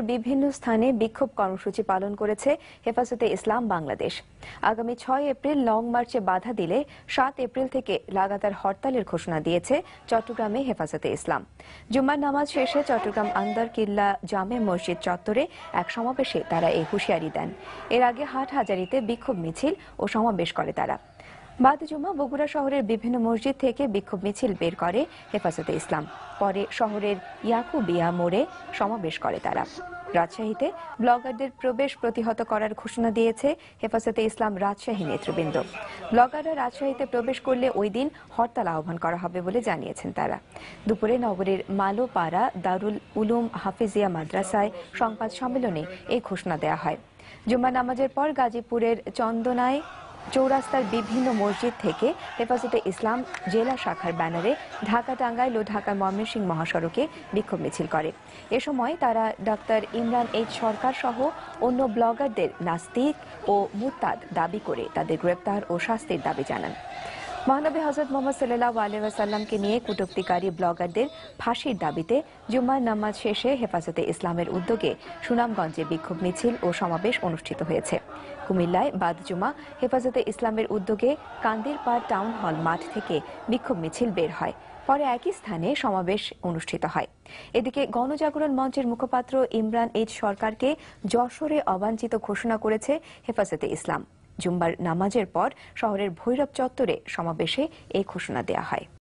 বিভিন্ন স্থানে বিক্ষোভ কর্মসূচি পালন করেছে হেফাজতে ইসলাম বাংলাদেশ। আগামী 6 এপ্রিল লং মার্চে বাধা দিলে 7 এপ্রিল থেকে লাগাতার হরতালের ঘোষণা দিয়েছে চট্টগ্রামে হেফাজতে ইসলাম। জুম্মার নামাজ শেষে চট্টগ্রাম আন্দর কিল্লা জামে মসজিদ চত্বরে এক সমাবেশে তারা এই হুঁশিয়ারি দেন। এর আগে হাটহাজারীতে বিক্ষোভ মিছিল ও সমাবেশ করে তারা। বাদ জুমা বগুড়া শহরের বিভিন্ন মসজিদ থেকে বিক্ষোভ মিছিল বের করে হেফাজতে ইসলাম। পরে শহরের ইয়াকুবিয়া মোড়ে সমাবেশ করে তারা। রাজশাহীতে ব্লগারদের প্রবেশ প্রতিহত করার ঘোষণা দিয়েছে হেফাজতে ইসলাম রাজশাহী নেতৃবৃন্দ। ব্লগাররা রাজশাহীতে প্রবেশ করলে ওই দিন হরতাল আহ্বান করা হবে বলে জানিয়েছেন তারা। দুপুরে নগরীর মালোপাড়া দারুল উলুম হাফিজিয়া মাদ্রাসায় সংবাদ সম্মেলনে এই ঘোষণা দেওয়া হয়। জুম্মা নামাজের পর গাজীপুরের চন্দনায় চৌরাস্তার বিভিন্ন মসজিদ থেকে হেফাজতে ইসলাম জেলা শাখার ব্যানারে ঢাকা টাঙ্গাইল ও ঢাকা ময়মনসিংহ মহাসড়কে বিক্ষোভ মিছিল করে। এ সময় তারা ডাক্তার ইমরান এইচ সরকার সহ অন্য ব্লগারদের নাস্তিক ও মুরতাদ দাবি করে তাদের গ্রেপ্তার ও শাস্তির দাবি জানান। মহানবী হযরত মুহাম্মদ সাল্লাল্লাহু আলাইহি ওয়াসাল্লামকে নিয়ে কটূক্তিকারী ব্লগারদের ফাঁসির দাবিতে জুমার নামাজ শেষে হেফাজতে ইসলামের উদ্যোগে সুনামগঞ্জে বিক্ষোভ মিছিল ও সমাবেশ অনুষ্ঠিত হয়েছে। কুমিল্লায় বাদ জুমা হেফাজতে ইসলামের উদ্যোগে কান্দিরপাড় টাউন হল মাঠ থেকে বিক্ষোভ মিছিল বের হয়। পরে একই স্থানে সমাবেশ অনুষ্ঠিত হয়। এদিকে গণজাগরণ মঞ্চের মুখপাত্র ইমরান এইচ সরকারকে যশোরে অবাঞ্ছিত ঘোষণা করেছে হেফাজতে ইসলাম। জুম্মার নামাজের পর শহরের ভৈরব চত্বরে সমাবেশে এই ঘোষণা দেওয়া হয়।